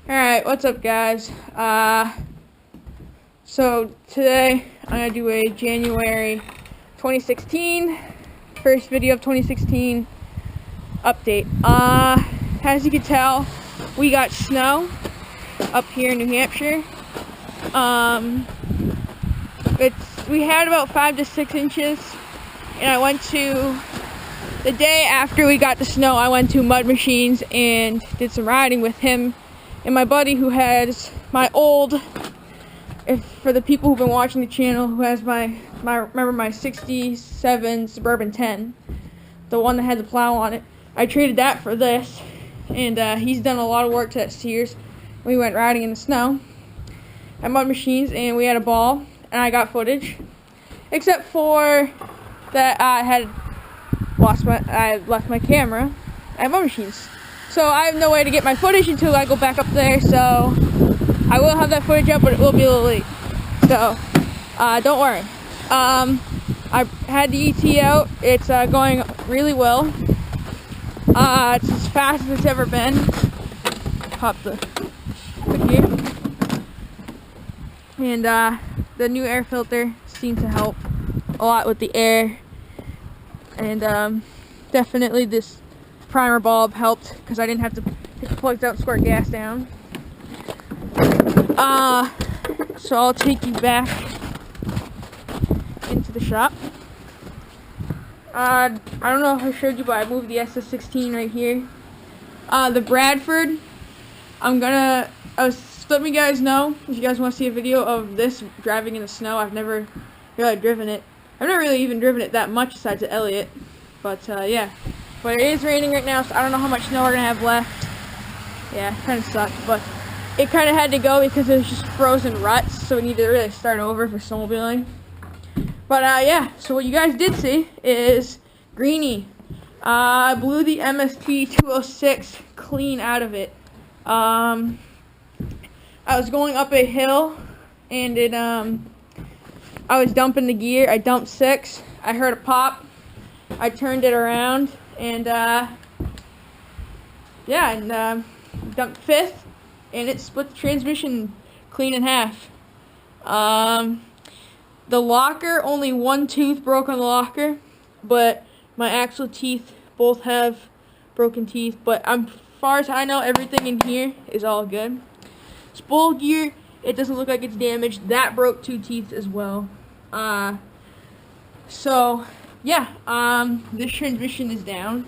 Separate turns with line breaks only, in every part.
Alright, what's up guys? So today I'm going to do a January 2016, first video of 2016 update. As you can tell, we got snow up here in New Hampshire. We had about 5 to 6 inches, and I went to, the day after we got the snow, I went to Mud Machines and did some riding with him and my buddy who has my old, for the people who've been watching the channel, who has remember my 67 Suburban 10, the one that had the plow on it. I traded that for this, and he's done a lot of work to that Sears. We went riding in the snow at Mud Machines, and we had a ball, and I got footage, except for that I left my camera at Mud Machines. So I have no way to get my footage until I go back up there, so I will have that footage up, but it will be a little late. So, don't worry. I had the ET out. It's going really well. It's as fast as it's ever been. Pop the hood here. And the new air filter seemed to help a lot with the air. And definitely this primer bulb helped because I didn't have to take the plugs out and squirt gas down. So I'll take you back into the shop. I don't know if I showed you, but I moved the SS16 right here. The Bradford, I was letting you guys know if you guys want to see a video of this driving in the snow. I've never really driven it. I've never really even driven it that much besides at Elliott. But yeah. But it is raining right now, so I don't know how much snow we're going to have left. Yeah, it kind of sucks, but it kind of had to go because it was just frozen ruts, so we need to really start over for snowmobiling. But yeah, so what you guys did see is Greenie. I blew the MST 206 clean out of it. I was going up a hill, and I was dumping the gear. I dumped 6. I heard a pop. I turned it around, and yeah, dumped 5th, and it split the transmission clean in half. The locker, only one tooth broke on the locker, but my axle teeth both have broken teeth, but as far as I know, everything in here is all good. Spool gear, it doesn't look like it's damaged. That broke 2 teeth as well. So yeah, this transmission is down.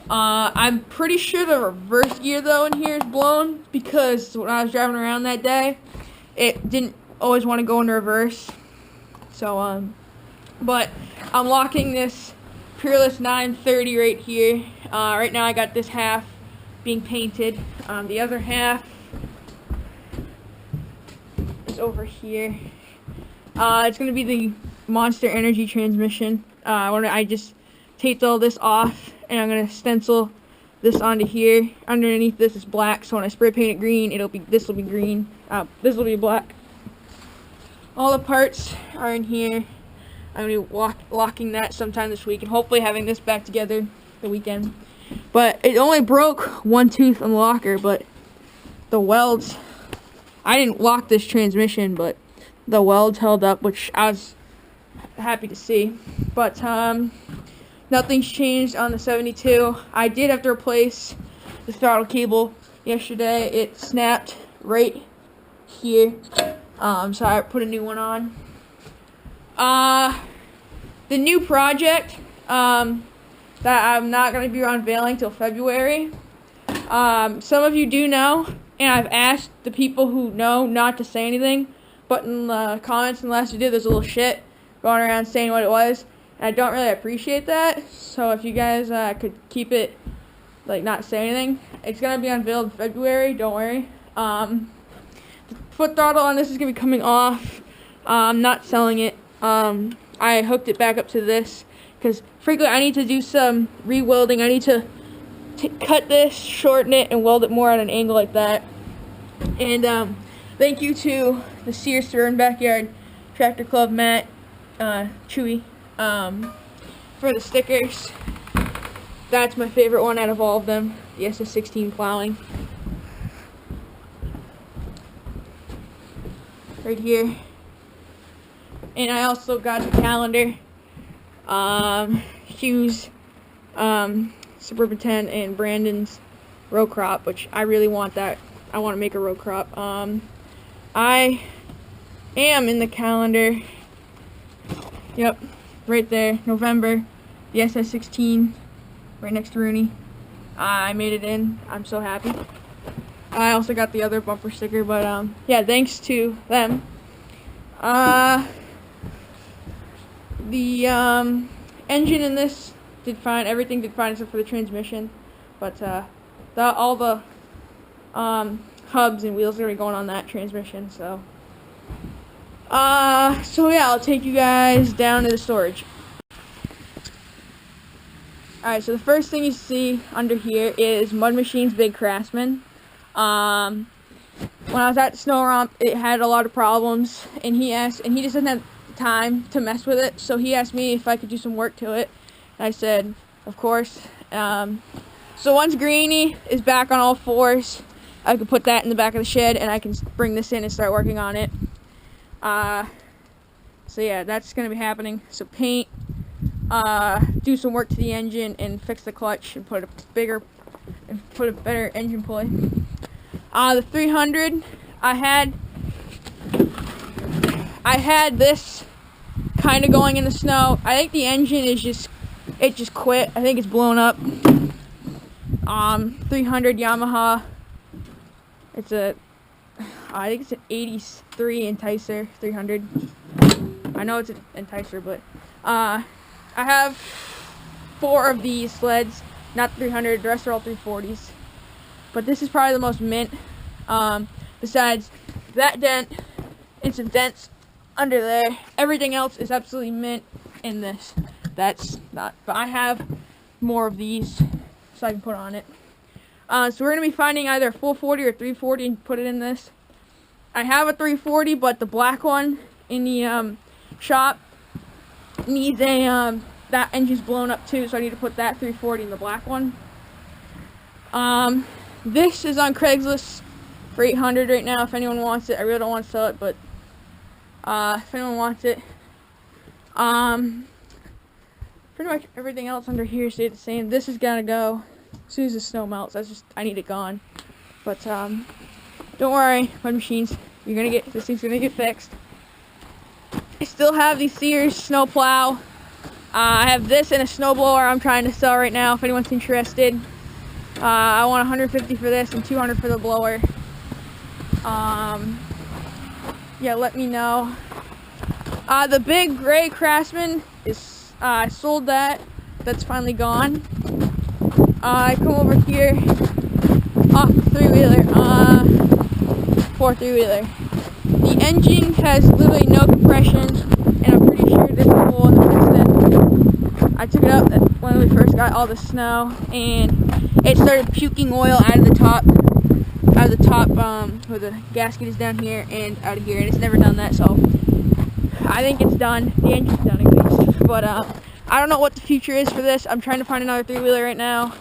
I'm pretty sure the reverse gear though in here is blown because when I was driving around that day, it didn't always want to go into reverse. So but I'm locking this Peerless 930 right here. Right now I got this half being painted. The other half is over here. It's gonna be the Monster Energy transmission. I just taped all this off, and I'm gonna stencil this onto here. Underneath this is black, so when I spray paint it green, this will be green. This will be black. All the parts are in here. I'm gonna be locking that sometime this week, and hopefully having this back together the weekend. But it only broke 1 tooth on the locker, but the welds, I didn't lock this transmission, but the welds held up, which I was happy to see. But nothing's changed on the 72. I did have to replace the throttle cable yesterday. It snapped right here, so I put a new one on. The new project that I'm not going to be unveiling till February. Some of you do know, and I've asked the people who know not to say anything, but in the comments in the last video there's a little shit going around saying what it was, and I don't really appreciate that. So if you guys could keep it, like, not say anything. It's gonna be unveiled in February, don't worry. The foot throttle on this is gonna be coming off. I'm not selling it. I hooked it back up to this because frankly I need to do some re-welding. I need to cut this, shorten it, and weld it more at an angle like that. And thank you to the Sears Suburban Backyard Tractor Club, Matt, Chewy, for the stickers. That's my favorite one out of all of them, the SS16 plowing. right here. And I also got the calendar, Hugh's Suburban 10, and Brandon's row crop, which I really want that. I want to make a row crop. I am in the calendar. Yep, right there, November, the SS16, right next to Rooney. I made it in. I'm so happy. I also got the other bumper sticker, but yeah, thanks to them. The engine in this did fine. Everything did fine except for the transmission, but all the hubs and wheels are gonna be going on that transmission. So yeah, I'll take you guys down to the storage. Alright, so the first thing you see under here is Mud Machine's Big Craftsman. When I was at the snow romp, it had a lot of problems, and he just doesn't have time to mess with it, so he asked me if I could do some work to it, and I said, of course. So once Greenie is back on all fours, I could put that in the back of the shed, and I can bring this in and start working on it. So yeah, that's going to be happening. So paint, do some work to the engine, and fix the clutch, and put a better engine pulley. The 300, I had this kind of going in the snow. I think the engine is just quit. I think it's blown up. 300 Yamaha. I think it's an 83 Enticer 300. I know it's an Enticer, but I have 4 of these sleds, not 300. The rest are all 340s. But this is probably the most mint. Besides that dent and some dents under there, everything else is absolutely mint in this. That's not, but I have more of these so I can put on it. So we're going to be finding either a full 40 or 340 and put it in this. I have a 340, but the black one in the shop needs a, that engine's blown up too, so I need to put that 340 in the black one. This is on Craigslist for $800 right now if anyone wants it. I really don't want to sell it, but if anyone wants it. Pretty much everything else under here stayed the same. This is gonna go as soon as the snow melts. I need it gone. But don't worry, Mud Machines, this thing's gonna get fixed. I still have the Sears snow plow. I have this and a snowblower I'm trying to sell right now if anyone's interested. I want $150 for this and $200 for the blower. Yeah, let me know. The big gray Craftsman is, I sold that. That's finally gone. I come over here off the 3-wheeler, 4 3-wheeler. The engine has literally no compression, and I'm pretty sure there's a hole in the piston. I took it out when we first got all the snow, and it started puking oil out of the top, where the gasket is down here and out of here, and it's never done that, so I think it's done. The engine's done at least, but I don't know what the future is for this. I'm trying to find another 3-wheeler right now.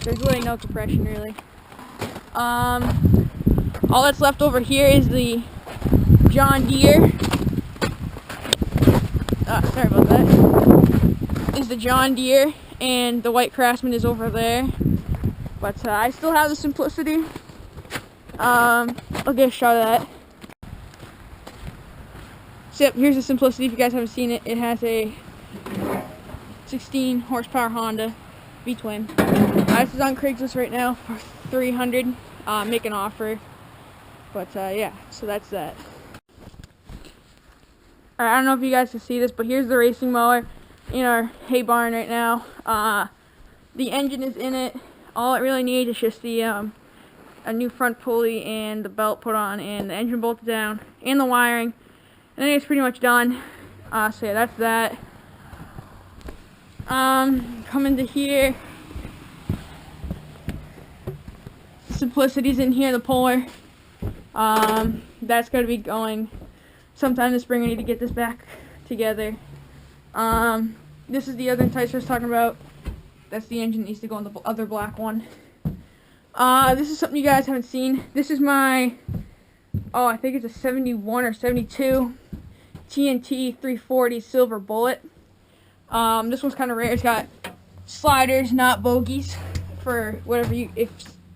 There's really no compression, really. All that's left over here is the John Deere. Sorry about that. Is the John Deere, and the white Craftsman is over there. But I still have the Simplicity. I'll get a shot of that. So yep, here's the Simplicity. If you guys haven't seen it, it has a 16 horsepower Honda V-twin. This is on Craigslist right now for $300. Make an offer. But yeah, so that's that. Alright, I don't know if you guys can see this, but here's the racing mower in our hay barn right now. The engine is in it. All it really needs is just the a new front pulley and the belt put on and the engine bolted down and the wiring. And then it's pretty much done. So yeah, that's that. Coming to here. Simplicity's in here, the Polar. That's going to be going sometime this spring. I need to get this back together. This is the other Enticer I was talking about. That's the engine that needs to go in the other black one. This is something you guys haven't seen. This is my, I think it's a 71 or 72 TNT 340 silver bullet. This one's kind of rare. It's got sliders, not bogies, for whatever if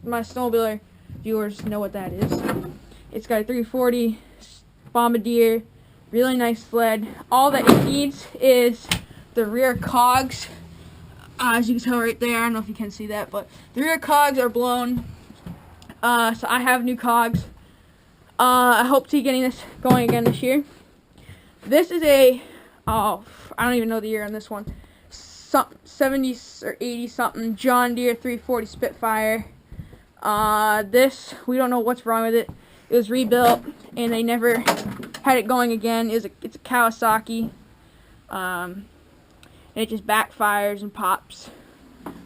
my snowmobiler viewers know what that is. It's got a 340 bombardier, really nice sled. All that it needs is the rear cogs. As you can tell right there, I don't know if you can see that, but the rear cogs are blown. So I have new cogs. I hope to be getting this going again this year. This is a, I don't even know the year on this one. 70 or 80 something John Deere 340 Spitfire. This, we don't know what's wrong with it. It was rebuilt and they never had it going again. It's a Kawasaki. And it just backfires and pops.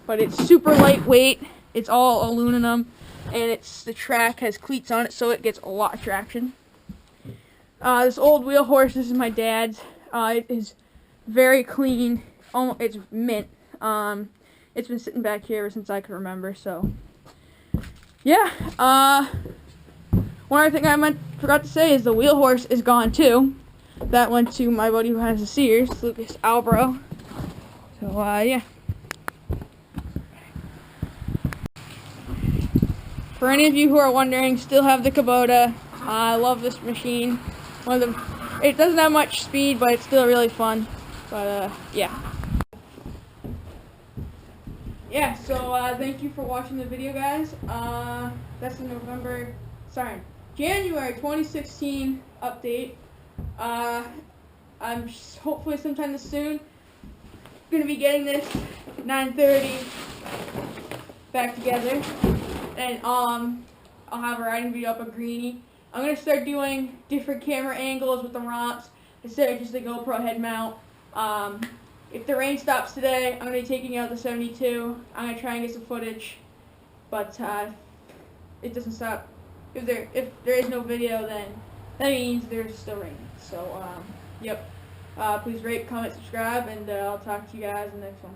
But it's super lightweight. It's all aluminum, and the track has cleats on it, so it gets a lot of traction. This old wheel horse, this is my dad's. It is very clean. It's mint. It's been sitting back here ever since I can remember. So, yeah. One other thing I forgot to say is the wheel horse is gone too. That went to my buddy who has the Sears, Lucas Albro. So, yeah. For any of you who are wondering, still have the Kubota. I love this machine. One of them. It doesn't have much speed, but it's still really fun. But yeah. Yeah. So thank you for watching the video, guys. That's the January 2016 update. I'm hopefully sometime this soon gonna be getting this 9:30 back together, and I'll have a riding video up on Greenie. I'm gonna start doing different camera angles with the romps instead of just the GoPro head mount. If the rain stops today, I'm gonna be taking out the 72. I'm gonna try and get some footage, but it doesn't stop. If there is no video, then that means there's still rain. So yep. Please rate, comment, subscribe, and I'll talk to you guys in the next one.